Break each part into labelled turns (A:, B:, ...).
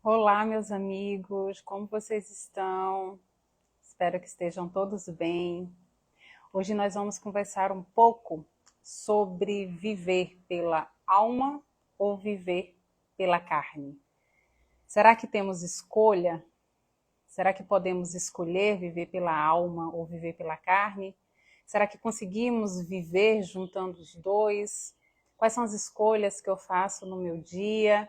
A: Olá, meus amigos, como vocês estão? Espero que estejam todos bem. Hoje nós vamos conversar um pouco sobre viver pela alma ou viver pela carne. Será que temos escolha? Será que podemos escolher viver pela alma ou viver pela carne? Será que conseguimos viver juntando os dois? Quais são as escolhas que eu faço no meu dia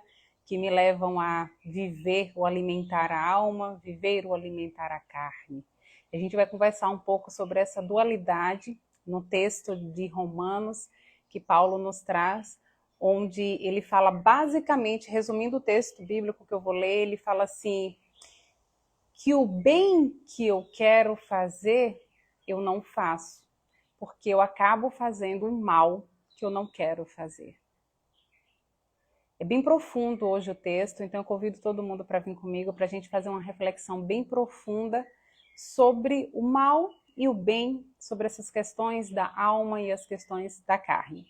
A: que me levam a viver ou alimentar a alma, viver ou alimentar a carne? A gente vai conversar um pouco sobre essa dualidade no texto de Romanos que Paulo nos traz, onde ele fala basicamente, resumindo o texto bíblico que eu vou ler, ele fala assim: que o bem que eu quero fazer, eu não faço, porque eu acabo fazendo um mal que eu não quero fazer. É bem profundo hoje o texto, então eu convido todo mundo para vir comigo para a gente fazer uma reflexão bem profunda sobre o mal e o bem, sobre essas questões da alma e as questões da carne.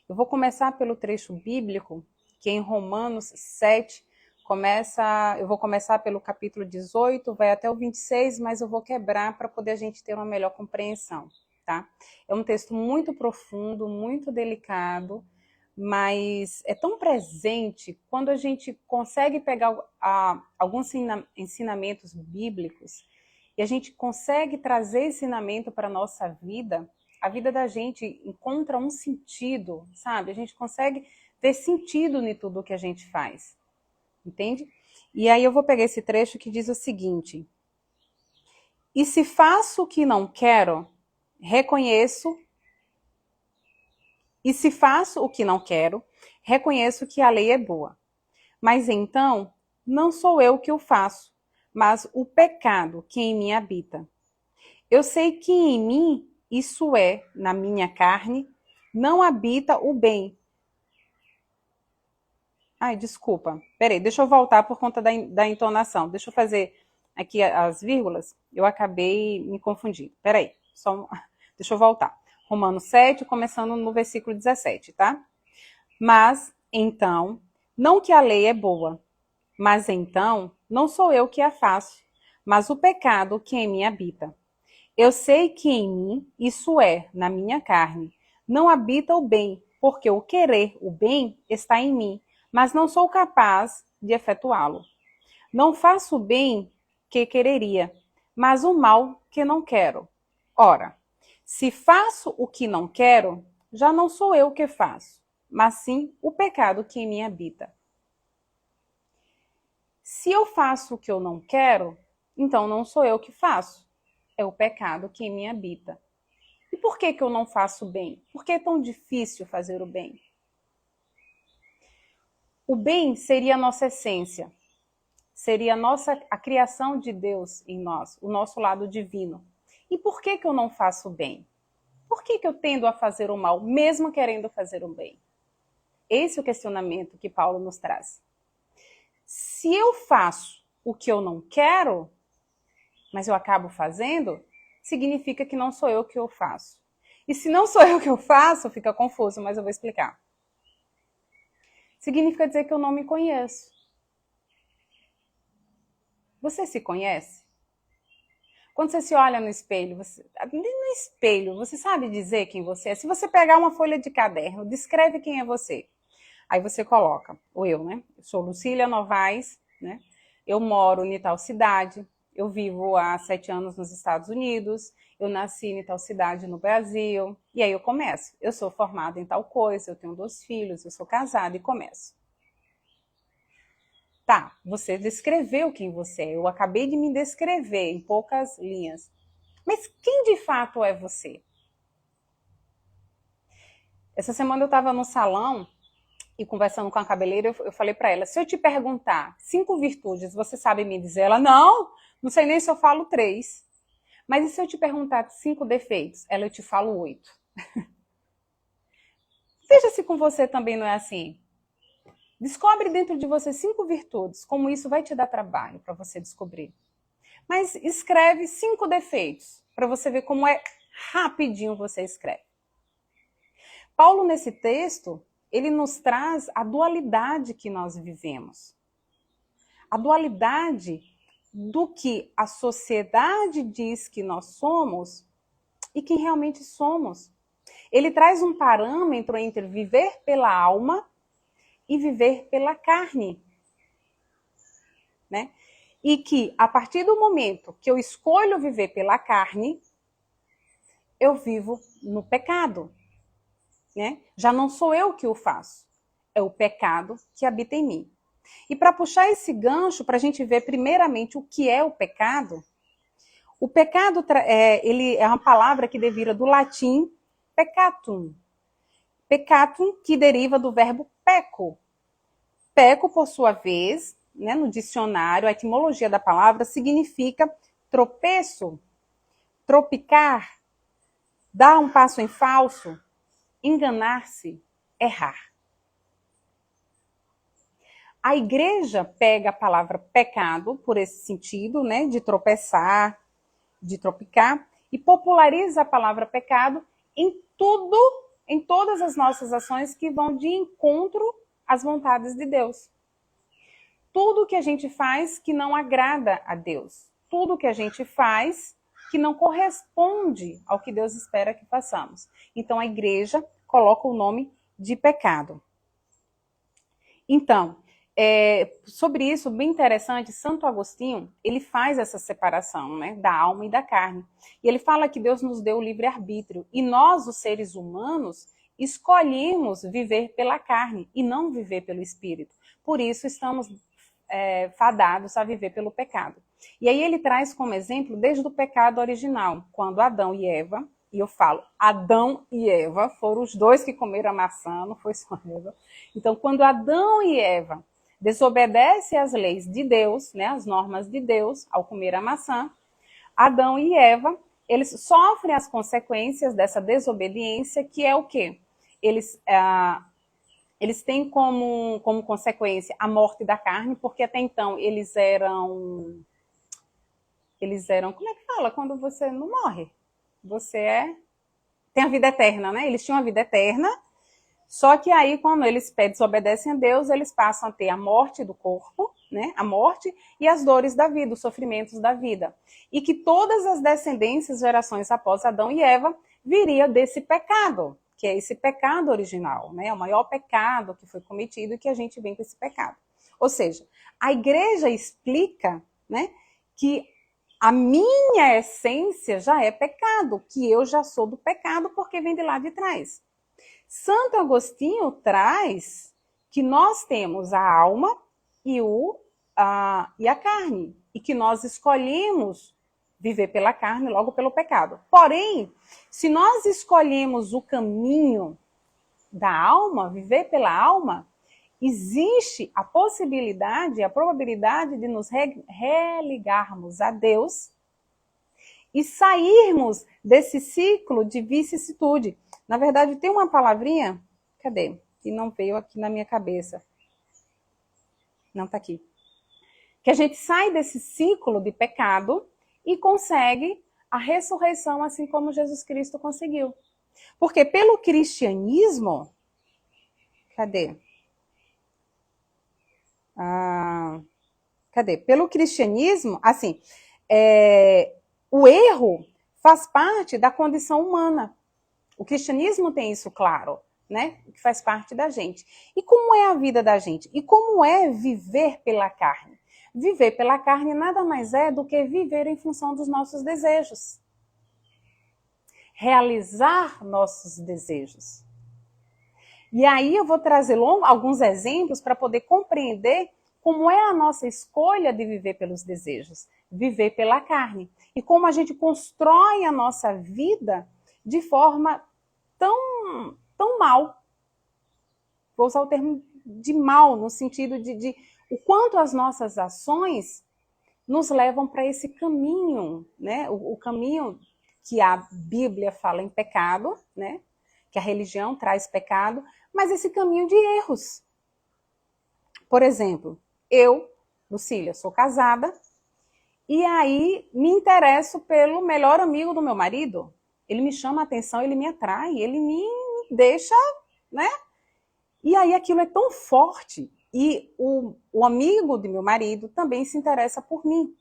A: Eu vou começar pelo trecho bíblico, que é em Romanos 7, eu vou começar pelo capítulo 18, vai até o 26, mas eu vou quebrar para poder a gente ter uma melhor compreensão, tá? É um texto muito profundo, muito delicado, mas é tão presente quando a gente consegue pegar alguns ensinamentos bíblicos e a gente consegue trazer ensinamento para a nossa vida, a vida da gente encontra um sentido, sabe? A gente consegue ter sentido em tudo que a gente faz, entende? E aí eu vou pegar esse trecho que diz o seguinte: e se faço o que não quero, reconheço E se faço o que não quero, reconheço que a lei é boa. Mas então, não sou eu que o faço, mas o pecado que em mim habita. Eu sei que em mim, isso é, na minha carne, não habita o bem. Ai, desculpa. Peraí, deixa eu voltar por conta da entonação. Deixa eu fazer aqui as vírgulas. Eu acabei me confundindo. Peraí, deixa eu voltar. Romanos 7, começando no versículo 17, tá? Mas, então, não que a lei é boa, mas então, não sou eu que a faço, mas o pecado que em mim habita. Eu sei que em mim, isso é, na minha carne, não habita o bem, porque o querer o bem está em mim, mas não sou capaz de efetuá-lo. Não faço o bem que quereria, mas o mal que não quero. Ora, se faço o que não quero, já não sou eu que faço, mas sim o pecado que em mim habita. Se eu faço o que eu não quero, então não sou eu que faço, é o pecado que em mim habita. E por que eu não faço o bem? Por que é tão difícil fazer o bem? O bem seria a nossa essência, seria a criação de Deus em nós, o nosso lado divino. E por que eu não faço o bem? Por que eu tendo a fazer o mal, mesmo querendo fazer o bem? Esse é o questionamento que Paulo nos traz. Se eu faço o que eu não quero, mas eu acabo fazendo, significa que não sou eu que eu faço. E se não sou eu que eu faço, fica confuso, mas eu vou explicar. Significa dizer que eu não me conheço. Você se conhece? Quando você se olha no espelho, você sabe dizer quem você é? Se você pegar uma folha de caderno, descreve quem é você. Aí você coloca, ou eu, né? Eu sou Lucília Novaes, né? Eu moro em tal cidade, eu vivo há 7 anos nos Estados Unidos, eu nasci em tal cidade no Brasil, e aí eu começo. Eu sou formada em tal coisa, eu tenho 2 filhos, eu sou casada e começo. Tá, você descreveu quem você é, eu acabei de me descrever em poucas linhas. Mas quem de fato é você? Essa semana eu estava no salão e conversando com a cabeleireira, eu falei para ela, se eu te perguntar 5 virtudes, você sabe me dizer? Ela, não sei nem se eu falo 3. Mas e se eu te perguntar 5 defeitos? Ela, eu te falo 8. Veja se com você também não é assim. Descobre dentro de você 5 virtudes, como isso vai te dar trabalho para você descobrir. Mas escreve 5 defeitos, para você ver como é rapidinho você escreve. Paulo, nesse texto, ele nos traz a dualidade que nós vivemos. a dualidade do que a sociedade diz que nós somos e quem realmente somos. Ele traz um parâmetro entre viver pela alma e viver pela carne, né? E que, a partir do momento que eu escolho viver pela carne, eu vivo no pecado, né? Já não sou eu que o faço, é o pecado que habita em mim. E para puxar esse gancho, para a gente ver primeiramente o que é o pecado ele é uma palavra que deriva do latim peccatum. Peccatum, que deriva do verbo peco. Peco, por sua vez, né, no dicionário, a etimologia da palavra significa tropeço, tropicar, dar um passo em falso, enganar-se, errar. A igreja pega a palavra pecado, por esse sentido, né, de tropeçar, de tropicar, e populariza a palavra pecado em tudo, em todas as nossas ações que vão de encontro às vontades de Deus. Tudo que a gente faz que não agrada a Deus. Tudo que a gente faz que não corresponde ao que Deus espera que façamos. Então a igreja coloca o nome de pecado. Então, sobre isso, bem interessante, Santo Agostinho, ele faz essa separação, né, da alma e da carne. E ele fala que Deus nos deu o livre-arbítrio. E nós, os seres humanos, escolhemos viver pela carne e não viver pelo espírito. Por isso, estamos fadados a viver pelo pecado. E aí ele traz como exemplo desde o pecado original, quando Adão e Eva, e eu falo, Adão e Eva foram os dois que comeram a maçã, não foi só Eva. Então, quando Adão e Eva desobedecem às leis de Deus, né, as normas de Deus, ao comer a maçã, Adão e Eva, eles sofrem as consequências dessa desobediência, que é o quê? Eles têm como consequência a morte da carne, porque até então eles eram, como é que fala? Quando você não morre, você tem a vida eterna, né? Eles tinham a vida eterna, só que aí quando eles desobedecem a Deus, eles passam a ter a morte do corpo, né? A morte e as dores da vida, os sofrimentos da vida. E que todas as descendências, gerações após Adão e Eva, viria desse pecado, que é esse pecado original, né? É o maior pecado que foi cometido e que a gente vem com esse pecado. Ou seja, a igreja explica, né, que a minha essência já é pecado, que eu já sou do pecado porque vem de lá de trás. Santo Agostinho traz que nós temos a alma e a carne, e que nós escolhemos viver pela carne, logo pelo pecado. Porém, se nós escolhemos o caminho da alma, viver pela alma, existe a possibilidade, a probabilidade de nos religarmos a Deus e sairmos desse ciclo de vicissitude. Na verdade, tem uma palavrinha, cadê? Que não veio aqui na minha cabeça. Não está aqui. Que a gente sai desse ciclo de pecado e consegue a ressurreição, assim como Jesus Cristo conseguiu. Porque pelo cristianismo, cadê? Pelo cristianismo, assim, o erro faz parte da condição humana. O cristianismo tem isso claro, né? Que faz parte da gente. E como é a vida da gente? E como é viver pela carne? Viver pela carne nada mais é do que viver em função dos nossos desejos. Realizar nossos desejos. E aí eu vou trazer alguns exemplos para poder compreender como é a nossa escolha de viver pelos desejos, viver pela carne. E como a gente constrói a nossa vida de forma tão mal. Vou usar o termo de mal, no sentido de o quanto as nossas ações nos levam para esse caminho, né? O caminho que a Bíblia fala em pecado, né? Que a religião traz pecado, mas esse caminho de erros. Por exemplo, eu, Lucília, sou casada, e aí me interesso pelo melhor amigo do meu marido. Ele me chama a atenção, ele me atrai, ele me deixa, né? E aí aquilo é tão forte E o amigo de meu marido também se interessa por mim.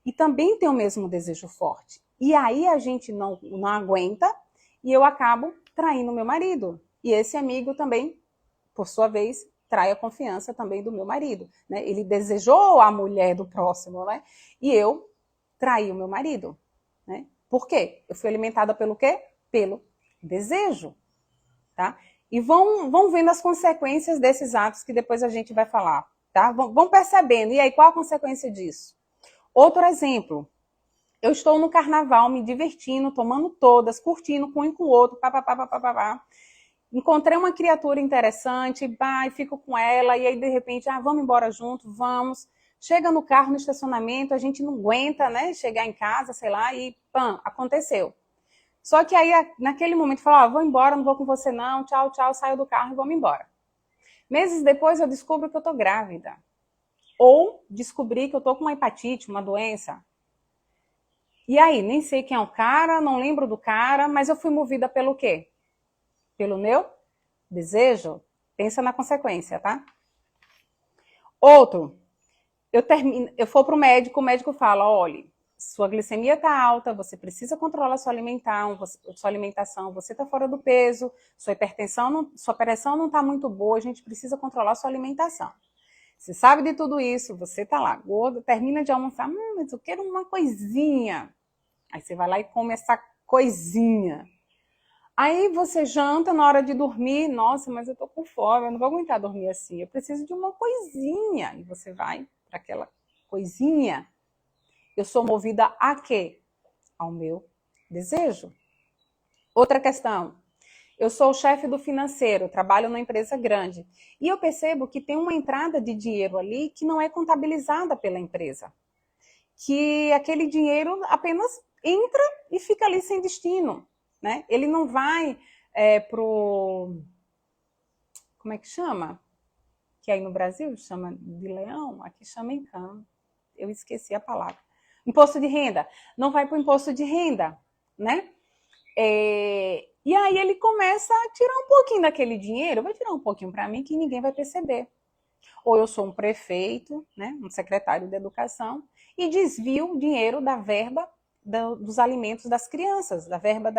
A: E também tem o mesmo desejo forte. E aí a gente não aguenta e eu acabo traindo meu marido. E esse amigo também, por sua vez, trai a confiança também do meu marido. Né? Ele desejou a mulher do próximo, né? E eu traí o meu marido. Né? Por quê? Eu fui alimentada pelo quê? Pelo desejo. Tá? E vão vendo as consequências desses atos que depois a gente vai falar. Tá? Vão percebendo. E aí, qual a consequência disso? Outro exemplo. Eu estou no carnaval, me divertindo, tomando todas, curtindo com um e com o outro, papapá. Encontrei uma criatura interessante, e fico com ela, e aí de repente, vamos embora junto, vamos. Chega no carro, no estacionamento, a gente não aguenta, né, chegar em casa, sei lá, e pam, aconteceu. Só que aí, naquele momento, falou, vou embora, não vou com você não, tchau, tchau, saio do carro e vamos embora. Meses depois eu descubro que eu tô grávida. Ou descobri que eu tô com uma hepatite, uma doença. E aí, nem sei quem é o cara, não lembro do cara, mas eu fui movida pelo quê? Pelo meu desejo? Pensa na consequência, tá? Outro, eu for pro médico, o médico fala, olha, sua glicemia está alta, você precisa controlar sua alimentação, você está fora do peso, sua hipertensão, sua pressão não está muito boa, a gente precisa controlar sua alimentação. Você sabe de tudo isso, você está lá, gordo, termina de almoçar, mas eu quero uma coisinha. Aí você vai lá e come essa coisinha. Aí você janta na hora de dormir, nossa, mas eu tô com fome, eu não vou aguentar dormir assim, eu preciso de uma coisinha. E você vai para aquela coisinha. Eu sou movida a quê? Ao meu desejo. Outra questão. Eu sou o chefe do financeiro, trabalho numa empresa grande. E eu percebo que tem uma entrada de dinheiro ali que não é contabilizada pela empresa. Que aquele dinheiro apenas entra e fica ali sem destino. Né? Ele não vai pro... Como é que chama? Que aí no Brasil chama de leão, aqui chama em cano. Eu esqueci a palavra. Imposto de renda. Não vai para o imposto de renda, né? E aí ele começa a tirar um pouquinho daquele dinheiro, vai tirar um pouquinho para mim que ninguém vai perceber. Ou eu sou um prefeito, né, um secretário de educação, e desvio dinheiro da verba dos alimentos das crianças, da verba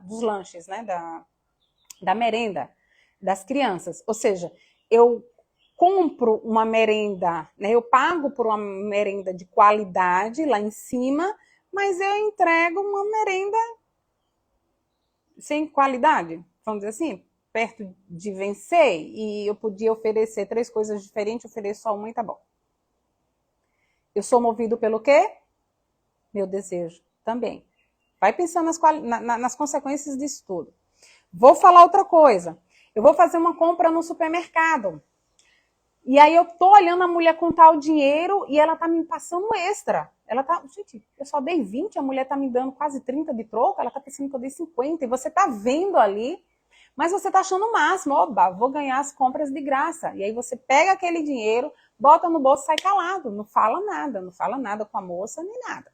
A: dos lanches, né, da merenda das crianças. Ou seja, eu compro uma merenda, né, eu pago por uma merenda de qualidade lá em cima, mas eu entrego uma merenda sem qualidade, vamos dizer assim, perto de vencer, e eu podia oferecer 3 coisas diferentes, ofereço só uma e tá bom. Eu sou movido pelo quê? Meu desejo também. Vai pensando nas consequências disso tudo. Vou falar outra coisa. Eu vou fazer uma compra no supermercado. E aí eu tô olhando a mulher contar o dinheiro e ela tá me passando extra. Ela tá, gente, eu só dei 20, a mulher tá me dando quase 30 de troco, ela tá pensando que eu dei 50. E você tá vendo ali, mas você tá achando o máximo. Oba, vou ganhar as compras de graça. E aí você pega aquele dinheiro, bota no bolso e sai calado. Não fala nada com a moça nem nada.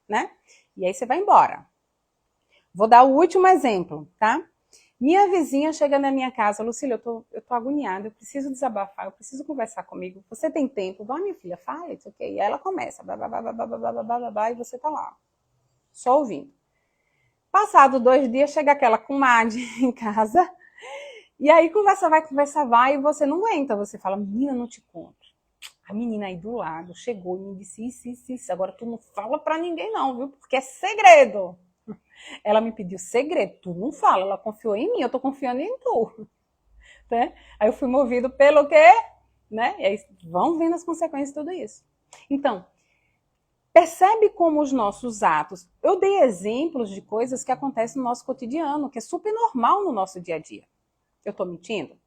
A: Né? E aí você vai embora. Vou dar o último exemplo, tá? Minha vizinha chega na minha casa, Lucília, eu tô agoniada, eu preciso desabafar, eu preciso conversar comigo. Você tem tempo? Vai, minha filha, fala, isso ok. E aí ela começa, e você tá lá, só ouvindo. Passado 2 dias, chega aquela comadre em casa, e aí conversa vai, e você não aguenta. Você fala, menina, não te conto. A menina aí do lado chegou e me disse isso. Agora tu não fala pra ninguém não, viu? Porque é segredo. Ela me pediu segredo, tu não fala, ela confiou em mim, eu tô confiando em tu. Né? Aí eu fui movido pelo quê? Né? E aí vão vendo as consequências de tudo isso. Então, percebe como os nossos atos... Eu dei exemplos de coisas que acontecem no nosso cotidiano, que é super normal no nosso dia a dia. Eu tô mentindo?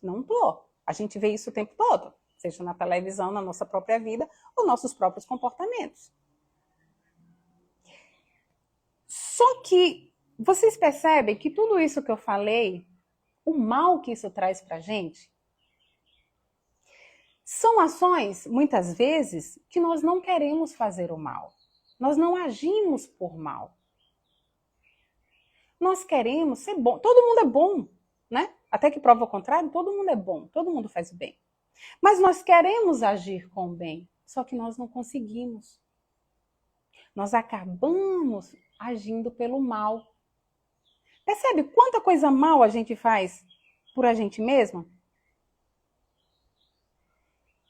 A: Não tô. A gente vê isso o tempo todo, seja na televisão, na nossa própria vida, ou nossos próprios comportamentos. Só que vocês percebem que tudo isso que eu falei, o mal que isso traz pra gente, são ações, muitas vezes, que nós não queremos fazer o mal. Nós não agimos por mal. Nós queremos ser bom. Todo mundo é bom, né? Até que prova o contrário, todo mundo é bom, todo mundo faz o bem. Mas nós queremos agir com o bem, só que nós não conseguimos. Nós acabamos agindo pelo mal. Percebe quanta coisa mal a gente faz por a gente mesmo?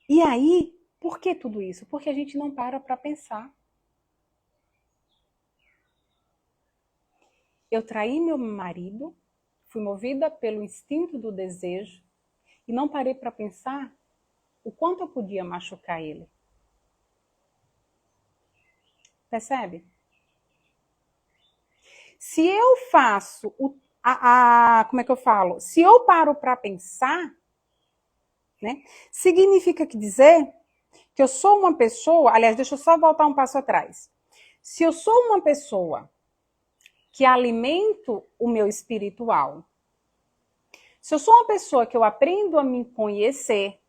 A: E aí, por que tudo isso? Porque a gente não para pensar. Eu traí meu marido, fui movida pelo instinto do desejo e não parei para pensar o quanto eu podia machucar ele. Percebe? Se eu faço como é que eu falo? Se eu paro para pensar, né? Significa dizer que eu sou uma pessoa, aliás, deixa eu só voltar um passo atrás. Se eu sou uma pessoa que alimento o meu espiritual, se eu sou uma pessoa que eu aprendo a me conhecer,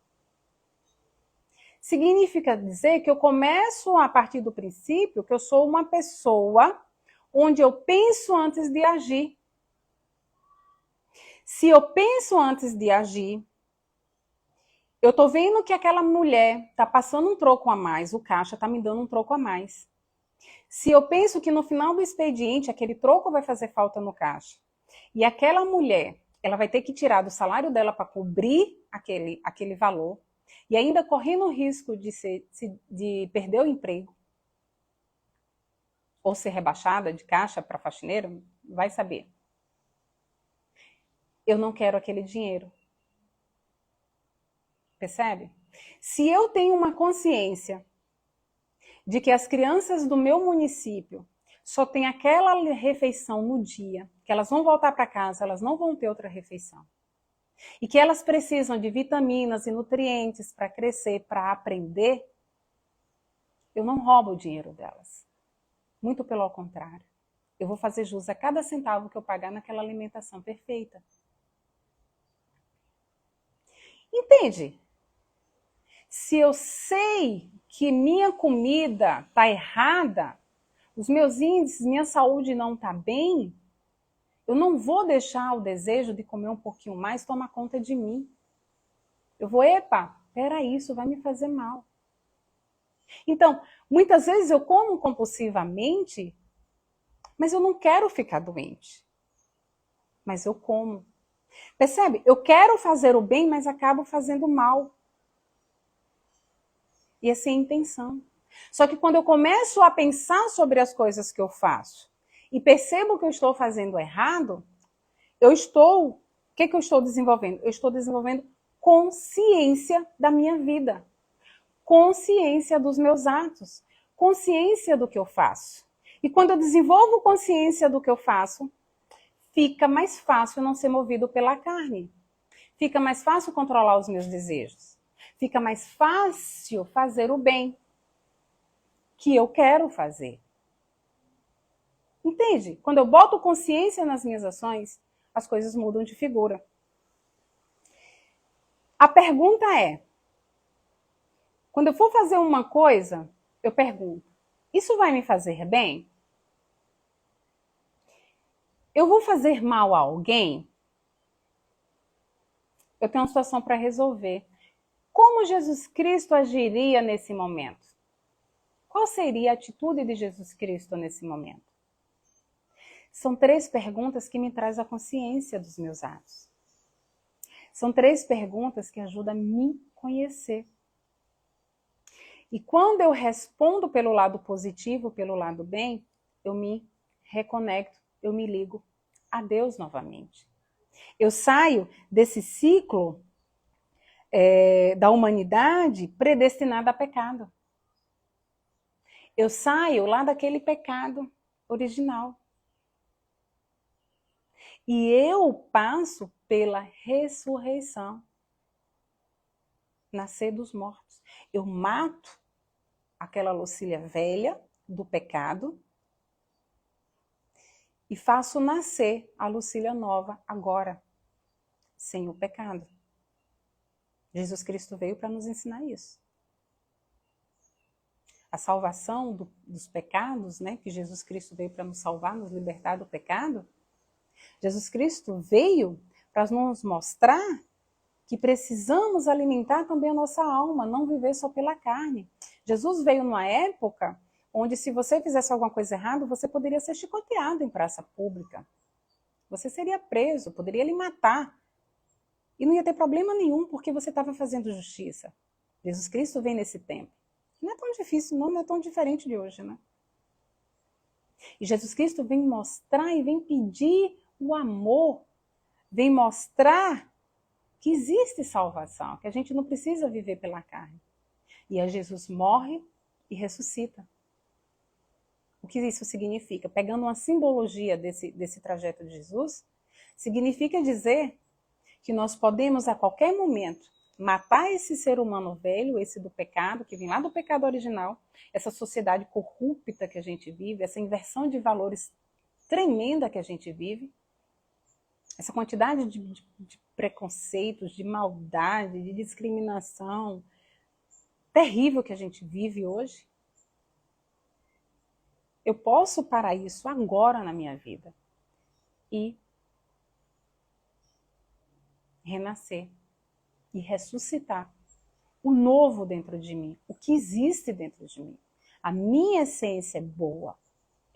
A: significa dizer que eu começo a partir do princípio que eu sou uma pessoa onde eu penso antes de agir. Se eu penso antes de agir, eu tô vendo que aquela mulher tá passando um troco a mais, o caixa tá me dando um troco a mais. Se eu penso que no final do expediente aquele troco vai fazer falta no caixa, e aquela mulher, ela vai ter que tirar do salário dela para cobrir aquele valor, e ainda correndo o risco de perder o emprego, ou ser rebaixada de caixa para faxineiro, vai saber. Eu não quero aquele dinheiro. Percebe? Se eu tenho uma consciência de que as crianças do meu município só têm aquela refeição no dia, que elas vão voltar para casa, elas não vão ter outra refeição, e que elas precisam de vitaminas e nutrientes para crescer, para aprender, eu não roubo o dinheiro delas. Muito pelo contrário. Eu vou fazer jus a cada centavo que eu pagar naquela alimentação perfeita. Entende? Se eu sei que minha comida está errada, os meus índices, minha saúde não está bem, eu não vou deixar o desejo de comer um pouquinho mais tomar conta de mim. Eu vou, peraí, isso vai me fazer mal. Então, muitas vezes eu como compulsivamente, mas eu não quero ficar doente. Mas eu como. Percebe? Eu quero fazer o bem, mas acabo fazendo mal. E é sem intenção. Só que quando eu começo a pensar sobre as coisas que eu faço e percebo que eu estou fazendo errado, o que eu estou desenvolvendo? Eu estou desenvolvendo consciência da minha vida, consciência dos meus atos, consciência do que eu faço. E quando eu desenvolvo consciência do que eu faço, fica mais fácil não ser movido pela carne. Fica mais fácil controlar os meus desejos. Fica mais fácil fazer o bem que eu quero fazer. Entende? Quando eu boto consciência nas minhas ações, as coisas mudam de figura. A pergunta é, quando eu for fazer uma coisa, eu pergunto, isso vai me fazer bem? Eu vou fazer mal a alguém? Eu tenho uma situação para resolver. Como Jesus Cristo agiria nesse momento? Qual seria a atitude de Jesus Cristo nesse momento? São 3 perguntas que me trazem a consciência dos meus atos. São 3 perguntas que ajudam a me conhecer. E quando eu respondo pelo lado positivo, pelo lado bem, eu me reconecto, eu me ligo a Deus novamente. Eu saio desse ciclo da humanidade predestinada a pecado. Eu saio lá daquele pecado original. E eu passo pela ressurreição. Nascer dos mortos. Eu mato aquela Lucília velha do pecado e faço nascer a Lucília nova agora, sem o pecado. Jesus Cristo veio para nos ensinar isso. A salvação dos pecados, né, que Jesus Cristo veio para nos salvar, nos libertar do pecado. Jesus Cristo veio para nos mostrar que precisamos alimentar também a nossa alma, não viver só pela carne. Jesus veio numa época onde se você fizesse alguma coisa errada, você poderia ser chicoteado em praça pública. Você seria preso, poderia lhe matar. E não ia ter problema nenhum, porque você estava fazendo justiça. Jesus Cristo vem nesse tempo. Não é tão difícil, não é tão diferente de hoje, né? E Jesus Cristo vem mostrar e vem pedir o amor, vem mostrar que existe salvação, que a gente não precisa viver pela carne. E aí Jesus morre e ressuscita. O que isso significa? Pegando uma simbologia desse trajeto de Jesus, significa dizer que nós podemos a qualquer momento matar esse ser humano velho, esse do pecado, que vem lá do pecado original, essa sociedade corrupta que a gente vive, essa inversão de valores tremenda que a gente vive, essa quantidade de preconceitos, de maldade, de discriminação terrível que a gente vive hoje. Eu posso parar isso agora na minha vida e renascer e ressuscitar o novo dentro de mim, o que existe dentro de mim. A minha essência é boa.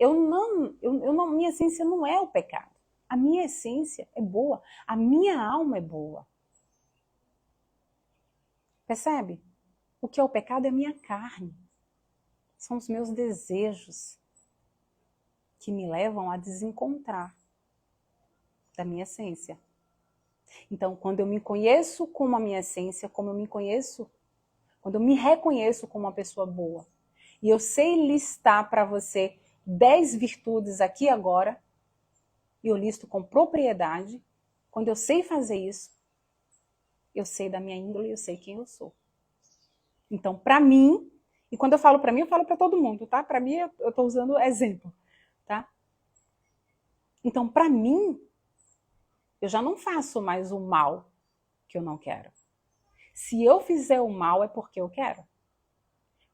A: Minha essência não é o pecado. A minha essência é boa. A minha alma é boa. Percebe? O que é o pecado é a minha carne. São os meus desejos que me levam a desencontrar da minha essência. Então, quando eu me conheço como a minha essência, como eu me conheço, quando eu me reconheço como uma pessoa boa, e eu sei listar para você 10 virtudes aqui agora, e eu listo com propriedade, quando eu sei fazer isso, eu sei da minha índole, eu sei quem eu sou. Então, para mim, e quando eu falo para mim, eu falo para todo mundo, tá? Para mim, eu estou usando exemplo, tá? Então, para mim, eu já não faço mais o mal que eu não quero. Se eu fizer o mal é porque eu quero.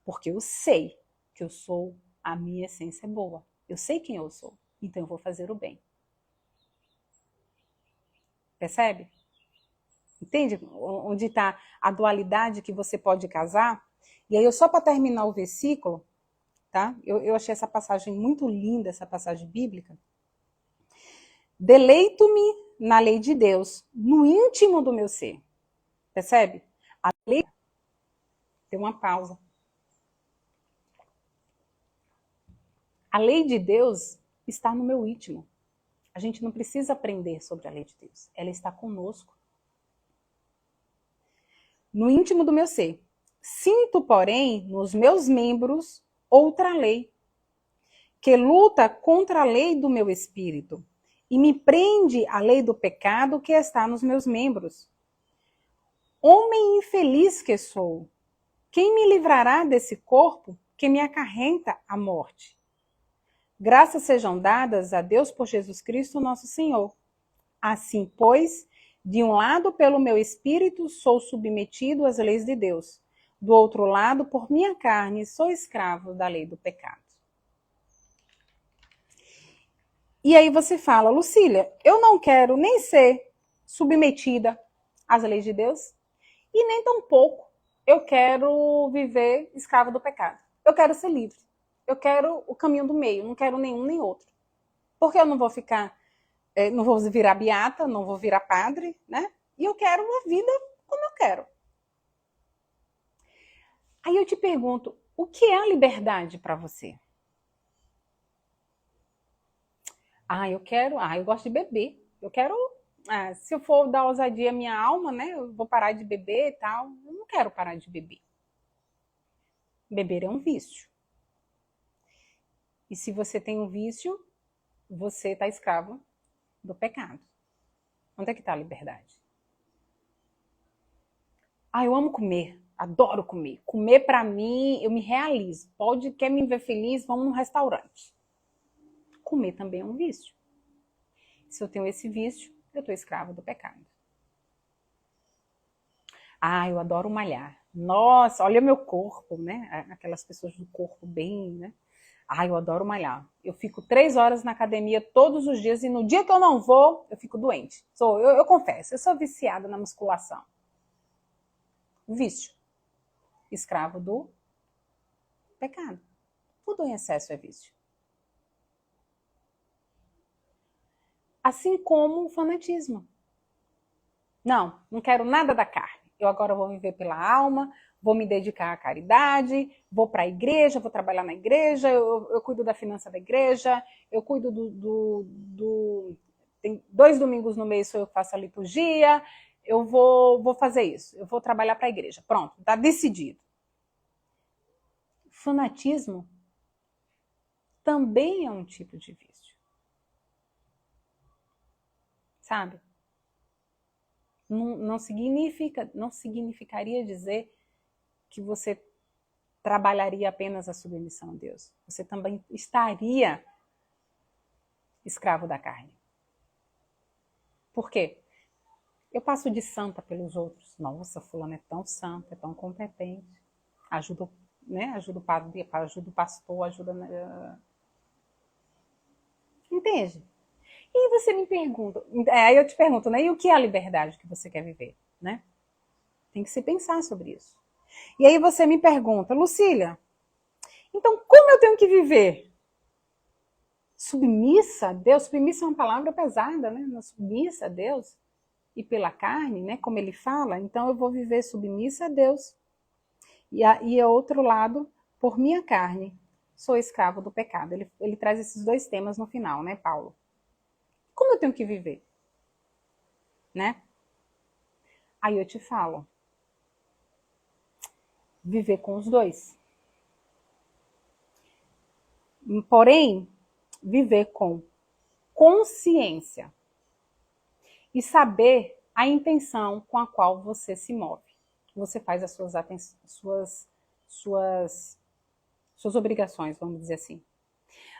A: Porque eu sei que eu sou, a minha essência é boa. Eu sei quem eu sou. Então eu vou fazer o bem. Percebe? Entende onde está a dualidade que você pode casar? E aí, só para terminar o versículo, tá? Eu achei essa passagem muito linda, essa passagem bíblica. Deleito-me na lei de Deus, no íntimo do meu ser. Percebe? A lei tem uma pausa. A lei de Deus está no meu íntimo. A gente não precisa aprender sobre a lei de Deus. Ela está conosco. No íntimo do meu ser. Sinto, porém, nos meus membros outra lei, que luta contra a lei do meu espírito e me prende à lei do pecado que está nos meus membros. Homem infeliz que sou, quem me livrará desse corpo que me acarrenta à morte? Graças sejam dadas a Deus por Jesus Cristo, nosso Senhor. Assim, pois, de um lado, pelo meu espírito, sou submetido às leis de Deus. Do outro lado, por minha carne, sou escravo da lei do pecado. E aí você fala, Lucília, eu não quero nem ser submetida às leis de Deus e nem tampouco eu quero viver escrava do pecado. Eu quero ser livre. Eu quero o caminho do meio, não quero nenhum nem outro. Porque eu não vou ficar, não vou virar beata, não vou virar padre, né? E eu quero uma vida como eu quero. Aí eu te pergunto, o que é a liberdade para você? Eu gosto de beber. Eu quero, se eu for dar ousadia à minha alma, né? Eu vou parar de beber e tal. Eu não quero parar de beber. Beber é um vício. E se você tem um vício, você está escravo do pecado. Onde é que está a liberdade? Eu amo comer. Adoro comer. Comer para mim, eu me realizo. Quer me ver feliz? Vamos num restaurante. Comer também é um vício. Se eu tenho esse vício, eu estou escravo do pecado. Eu adoro malhar. Nossa, olha meu corpo, né? Aquelas pessoas do corpo bem, né? Eu adoro malhar. Eu fico 3 horas na academia todos os dias e no dia que eu não vou, eu fico doente. Eu confesso, eu sou viciada na musculação. vício. Escravo do pecado. Tudo em excesso é vício. Assim como o fanatismo. Não quero nada da carne. Eu agora vou viver pela alma, vou me dedicar à caridade, vou para a igreja, vou trabalhar na igreja, eu cuido da finança da igreja, eu cuido tem 2 domingos no mês sou eu que faço a liturgia, eu vou fazer isso, eu vou trabalhar para a igreja. Pronto, está decidido. Fanatismo também é um tipo de vício. Sabe? Não significaria dizer que você trabalharia apenas a submissão a Deus. Você também estaria escravo da carne. Por quê? Eu passo de santa pelos outros. Nossa, fulano é tão santa, é tão competente. Ajuda, né? Ajuda o padre, ajuda o pastor, ajuda... Entende? E você me pergunta, aí eu te pergunto, né? E o que é a liberdade que você quer viver, né? Tem que se pensar sobre isso. E aí você me pergunta, Lucília, então como eu tenho que viver? Submissa a Deus? Submissa é uma palavra pesada, né? Submissa a Deus e pela carne, né? Como ele fala, então eu vou viver submissa a Deus. E a outro lado, por minha carne, sou escravo do pecado. Ele traz esses 2 temas no final, né, Paulo? Como eu tenho que viver? Né? Aí eu te falo. Viver com os 2. Porém, viver com consciência e saber a intenção com a qual você se move. Você faz as suas obrigações, vamos dizer assim.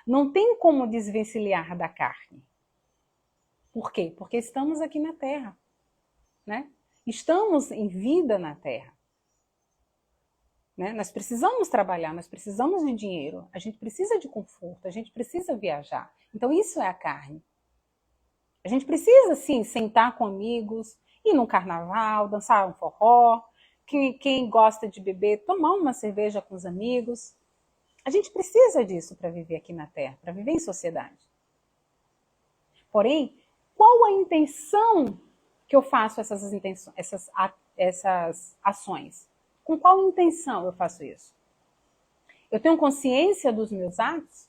A: Não tem como desvencilhar da carne. Por quê? Porque estamos aqui na Terra, né? Estamos em vida na Terra. Né? Nós precisamos trabalhar, nós precisamos de dinheiro, a gente precisa de conforto, a gente precisa viajar. Então isso é a carne. A gente precisa, sim, sentar com amigos, ir num carnaval, dançar um forró, quem gosta de beber, tomar uma cerveja com os amigos. A gente precisa disso para viver aqui na Terra, para viver em sociedade. Porém, qual a intenção que eu faço essas ações? Com qual intenção eu faço isso? Eu tenho consciência dos meus atos?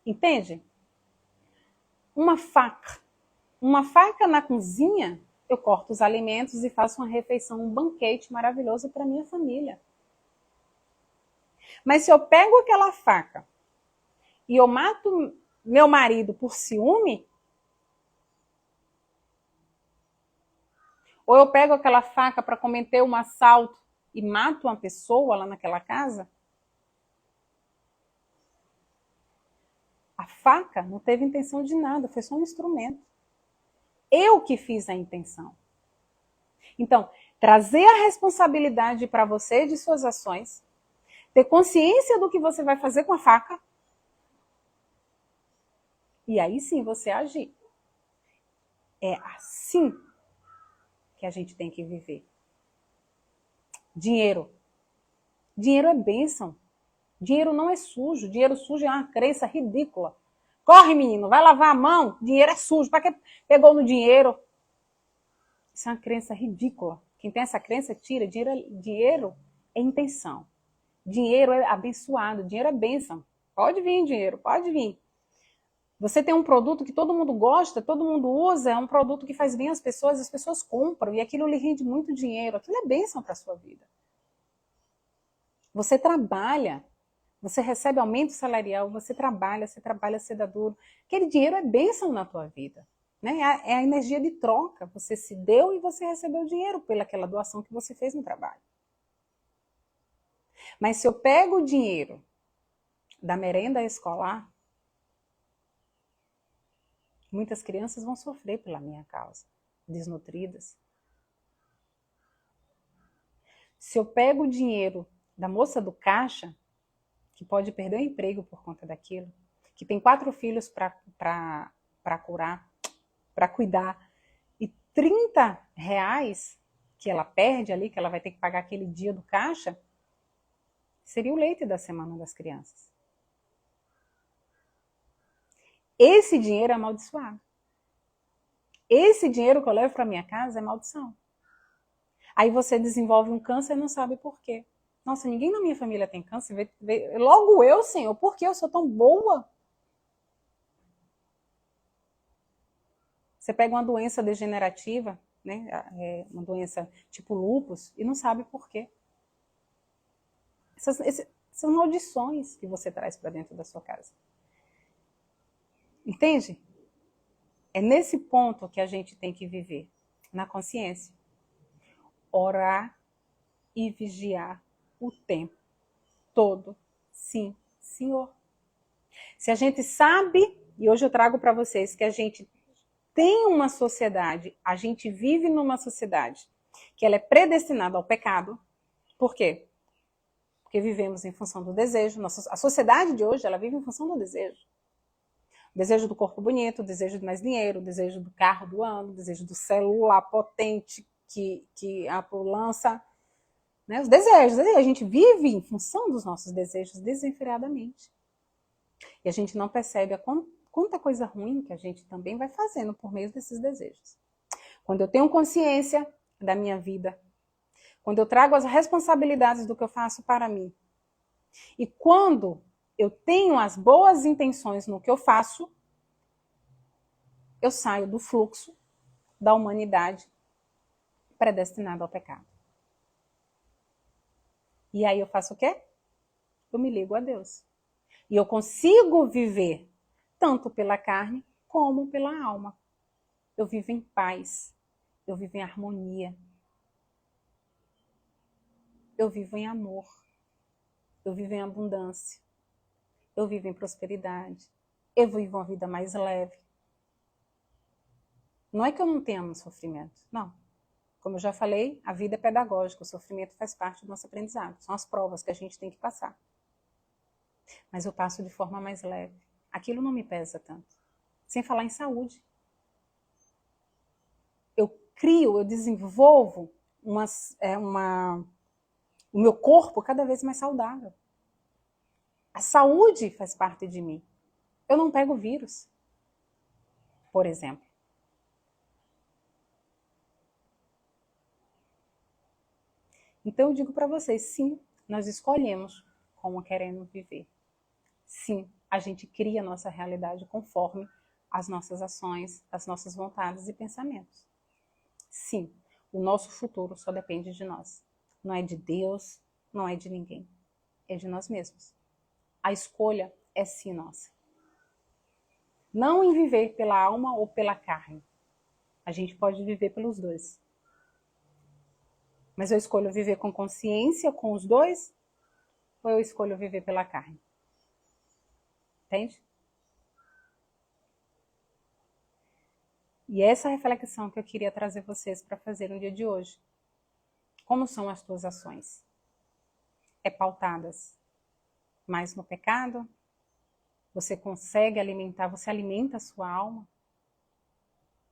A: Entende? Uma faca na cozinha, eu corto os alimentos e faço uma refeição, um banquete maravilhoso para minha família. Mas se eu pego aquela faca e eu mato meu marido por ciúme, ou eu pego aquela faca para cometer um assalto e mato uma pessoa lá naquela casa, a faca não teve intenção de nada, foi só um instrumento. Eu que fiz a intenção. Então, trazer a responsabilidade para você de suas ações, ter consciência do que você vai fazer com a faca, e aí sim você agir. É assim que a gente tem que viver. Dinheiro. Dinheiro é bênção. Dinheiro não é sujo. Dinheiro sujo é uma crença ridícula. Corre, menino, vai lavar a mão. Dinheiro é sujo. Para que pegou no dinheiro? Isso é uma crença ridícula. Quem tem essa crença, tira. Dinheiro é intenção. Dinheiro é abençoado. Dinheiro é bênção. Pode vir, dinheiro, pode vir. Você tem um produto que todo mundo gosta, todo mundo usa, é um produto que faz bem às pessoas, as pessoas compram e aquilo lhe rende muito dinheiro. Aquilo é bênção para a sua vida. Você trabalha, você recebe aumento salarial, você trabalha, você dá duro. Aquele dinheiro é bênção na tua vida. Né? É a energia de troca. Você se deu e você recebeu dinheiro pelaquela doação que você fez no trabalho. Mas se eu pego o dinheiro da merenda escolar, muitas crianças vão sofrer pela minha causa, desnutridas. Se eu pego o dinheiro da moça do caixa, que pode perder o emprego por conta daquilo, que tem 4 filhos para curar, para cuidar, e R$30 que ela perde ali, que ela vai ter que pagar aquele dia do caixa, seria o leite da semana das crianças. Esse dinheiro é amaldiçoado. Esse dinheiro que eu levo para minha casa é maldição. Aí você desenvolve um câncer e não sabe por quê. Nossa, ninguém na minha família tem câncer. Logo eu, Senhor, por que eu sou tão boa? Você pega uma doença degenerativa, né, uma doença tipo lúpus, e não sabe por quê. Essas são maldições que você traz para dentro da sua casa. Entende? É nesse ponto que a gente tem que viver, na consciência. Orar e vigiar o tempo todo. Sim, Senhor. Se a gente sabe, e hoje eu trago para vocês que a gente tem uma sociedade, a gente vive numa sociedade que ela é predestinada ao pecado. Por quê? Porque vivemos em função do desejo. A sociedade de hoje, ela vive em função do desejo. O desejo do corpo bonito, o desejo de mais dinheiro, o desejo do carro do ano, o desejo do celular potente que a Apple lança. Né? Os desejos. A gente vive em função dos nossos desejos desenfreadamente. E a gente não percebe quanta coisa ruim que a gente também vai fazendo por meio desses desejos. Quando eu tenho consciência da minha vida, quando eu trago as responsabilidades do que eu faço para mim, e quando eu tenho as boas intenções no que eu faço, eu saio do fluxo da humanidade predestinada ao pecado. E aí eu faço o quê? Eu me ligo a Deus. E eu consigo viver tanto pela carne como pela alma. Eu vivo em paz. Eu vivo em harmonia. Eu vivo em amor. Eu vivo em abundância. Eu vivo em prosperidade. Eu vivo uma vida mais leve. Não é que eu não tenha sofrimento. Não. Como eu já falei, a vida é pedagógica. O sofrimento faz parte do nosso aprendizado. São as provas que a gente tem que passar. Mas eu passo de forma mais leve. Aquilo não me pesa tanto. Sem falar em saúde. Eu desenvolvo o meu corpo cada vez mais saudável. A saúde faz parte de mim. Eu não pego vírus, por exemplo. Então eu digo para vocês, sim, nós escolhemos como queremos viver. Sim, a gente cria a nossa realidade conforme as nossas ações, as nossas vontades e pensamentos. Sim, o nosso futuro só depende de nós. Não é de Deus, não é de ninguém. É de nós mesmos. A escolha é sim nossa. Não em viver pela alma ou pela carne. A gente pode viver pelos dois. Mas eu escolho viver com consciência com os dois ou eu escolho viver pela carne? Entende? E essa reflexão que eu queria trazer vocês para fazer no dia de hoje. Como são as tuas ações? É pautadas mais no pecado? Você consegue alimentar, você alimenta a sua alma?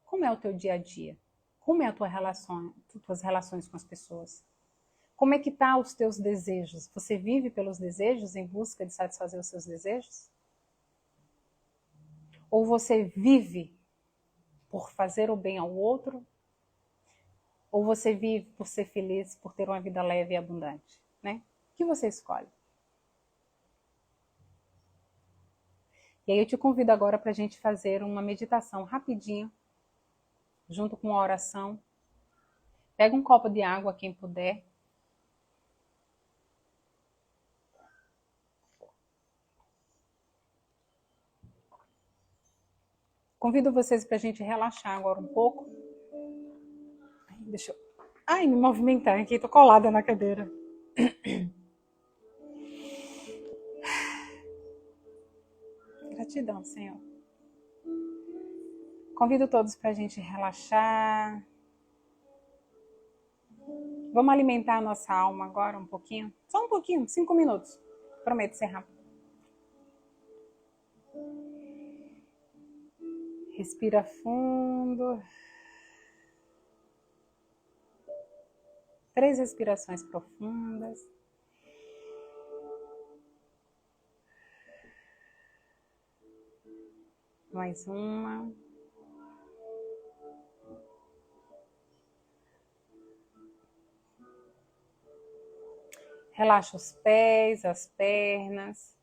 A: Como é o teu dia a dia? Como é a tuas relações com as pessoas? Como é que tá os teus desejos? Você vive pelos desejos, em busca de satisfazer os seus desejos? Ou você vive por fazer o bem ao outro? Ou você vive por ser feliz, por ter uma vida leve e abundante? Né? O que você escolhe? E aí eu te convido agora para a gente fazer uma meditação rapidinho, junto com uma oração. Pega um copo de água, quem puder. Convido vocês para a gente relaxar agora um pouco. Deixa eu... Ai, me movimentar aqui, tô colada na cadeira. Gratidão, Senhor. Convido todos para a gente relaxar. Vamos alimentar a nossa alma agora um pouquinho. Só um pouquinho, 5 minutos. Prometo ser rápido. Respira fundo. 3 respirações profundas. Mais uma. Relaxa os pés, as pernas.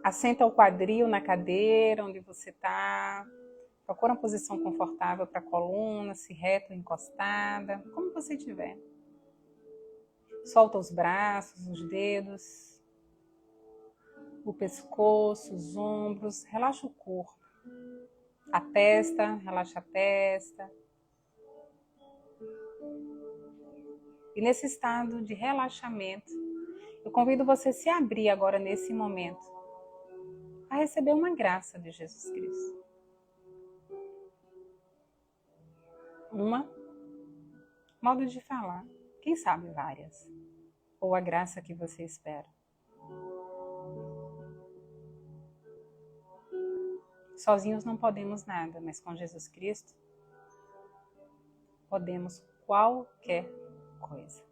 A: Assenta o quadril na cadeira onde você está. Procura uma posição confortável para a coluna, se reta ou encostada, como você estiver. Solta os braços, os dedos, o pescoço, os ombros. Relaxa o corpo. A testa, relaxa a testa. E nesse estado de relaxamento, eu convido você a se abrir agora nesse momento a receber uma graça de Jesus Cristo. Uma, modo de falar, quem sabe várias, ou a graça que você espera. Sozinhos não podemos nada, mas com Jesus Cristo podemos qualquer coisa.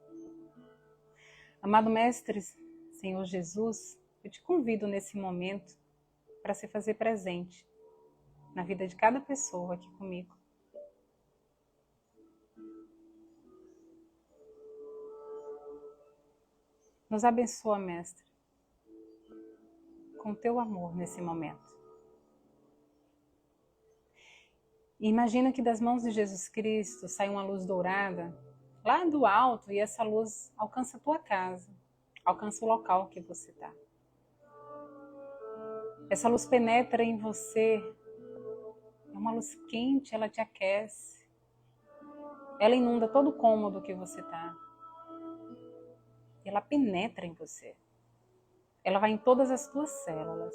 A: Amado Mestre, Senhor Jesus, eu te convido nesse momento para se fazer presente na vida de cada pessoa aqui comigo. Nos abençoa, Mestre, com teu amor nesse momento. E imagina que das mãos de Jesus Cristo sai uma luz dourada lá do alto e essa luz alcança a tua casa, alcança o local que você está. Essa luz penetra em você, é uma luz quente, ela te aquece, ela inunda todo o cômodo que você está. Ela penetra em você, ela vai em todas as tuas células.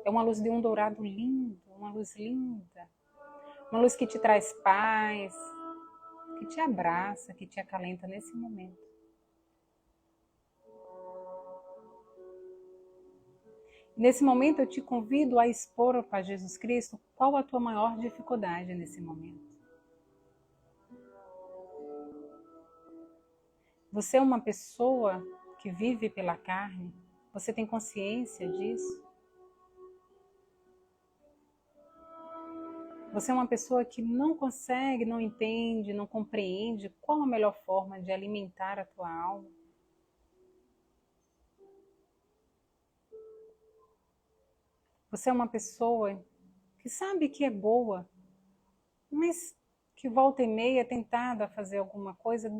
A: É uma luz de um dourado lindo, uma luz linda, uma luz que te traz paz, que te abraça, que te acalenta nesse momento. Nesse momento eu te convido a expor para Jesus Cristo qual a tua maior dificuldade nesse momento. Você é uma pessoa que vive pela carne? Você tem consciência disso? Você é uma pessoa que não consegue, não entende, não compreende qual a melhor forma de alimentar a tua alma? Você é uma pessoa que sabe que é boa, mas que volta e meia é tentada a fazer alguma coisa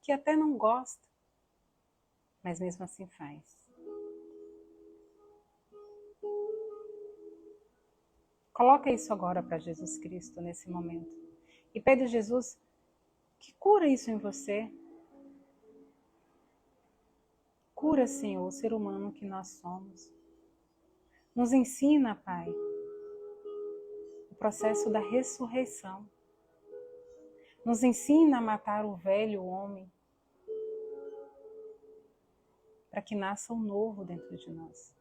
A: que até não gosta, mas mesmo assim faz. Coloca isso agora para Jesus Cristo nesse momento e pede a Jesus que cura isso em você. Cura, Senhor, o ser humano que nós somos. Nos ensina, Pai, o processo da ressurreição. Nos ensina a matar o velho homem para que nasça um novo dentro de nós.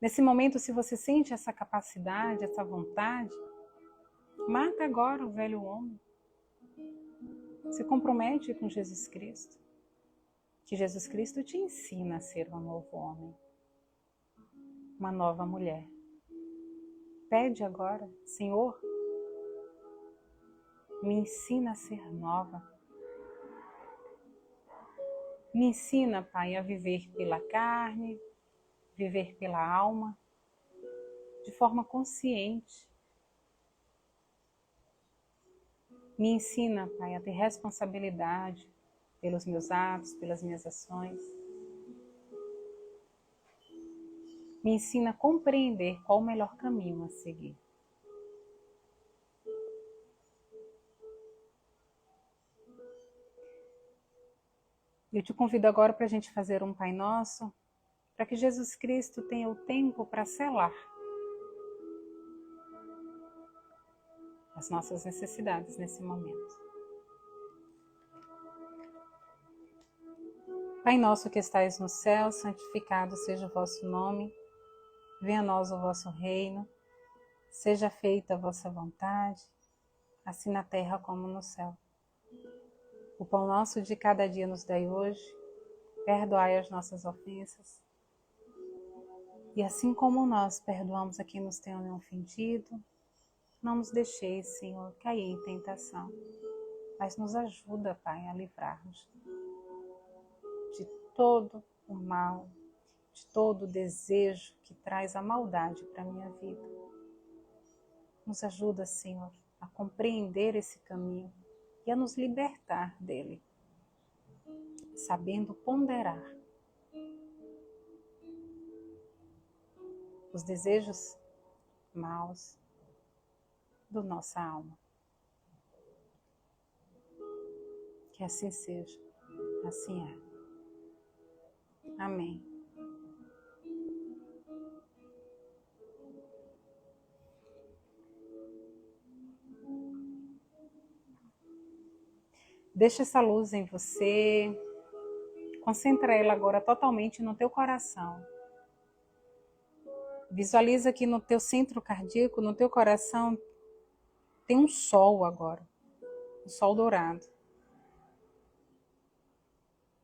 A: Nesse momento, se você sente essa capacidade, essa vontade, mata agora o velho homem. Se compromete com Jesus Cristo. Que Jesus Cristo te ensina a ser um novo homem, uma nova mulher. Pede agora, Senhor, me ensina a ser nova. Me ensina, Pai, a viver pela carne, viver pela alma, de forma consciente. Me ensina, Pai, a ter responsabilidade pelos meus atos, pelas minhas ações. Me ensina a compreender qual o melhor caminho a seguir. Eu te convido agora para a gente fazer um Pai Nosso, para que Jesus Cristo tenha o tempo para selar as nossas necessidades nesse momento. Pai nosso que estais no céu, santificado seja o vosso nome. Venha a nós o vosso reino. Seja feita a vossa vontade, assim na terra como no céu. O pão nosso de cada dia nos dai hoje, perdoai as nossas ofensas, e assim como nós perdoamos a quem nos tem ofendido, não nos deixeis, Senhor, cair em tentação, mas nos ajuda, Pai, a livrar-nos de todo o mal, de todo o desejo que traz a maldade para a minha vida. Nos ajuda, Senhor, a compreender esse caminho e a nos libertar dele, sabendo ponderar os desejos maus da nossa alma. Que assim seja, assim é. Amém. Deixa essa luz em você, concentra ela agora totalmente no teu coração. Visualiza que no teu centro cardíaco, no teu coração, tem um sol agora, um sol dourado.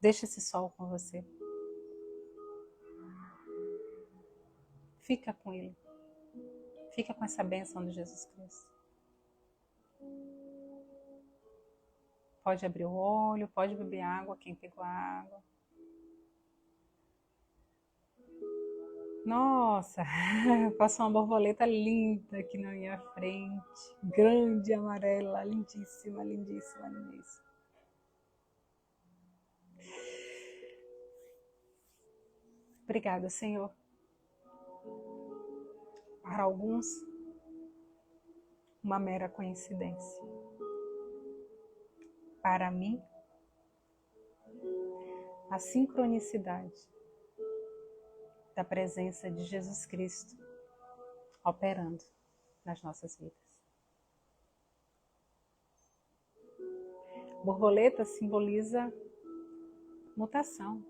A: Deixa esse sol com você. Fica com ele. Fica com essa bênção de Jesus Cristo. Pode abrir o olho, pode beber água, quem pegou a água. Nossa, passou uma borboleta linda aqui na minha frente. Grande, amarela, lindíssima, lindíssima, lindíssima. Obrigada, Senhor. Para alguns, uma mera coincidência. Para mim, a sincronicidade da presença de Jesus Cristo operando nas nossas vidas. Borboleta simboliza mutação.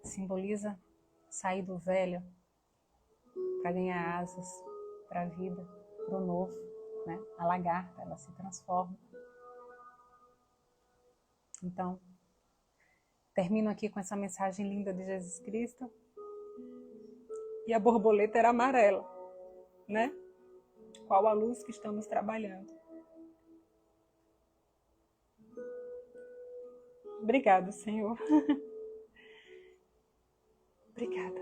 A: Simboliza sair do velho para ganhar asas para a vida, para o novo, né? A lagarta, ela se transforma. Então, termino aqui com essa mensagem linda de Jesus Cristo. E a borboleta era amarela, né? Qual a luz que estamos trabalhando. Obrigado, Senhor. Obrigada.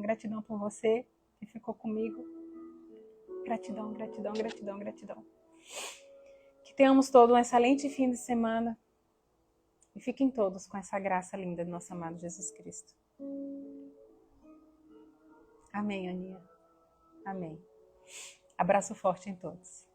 A: Gratidão por você que ficou comigo. Gratidão. Que tenhamos todos um excelente fim de semana. E fiquem todos com essa graça linda do nosso amado Jesus Cristo. Amém, Aninha. Amém. Abraço forte em todos.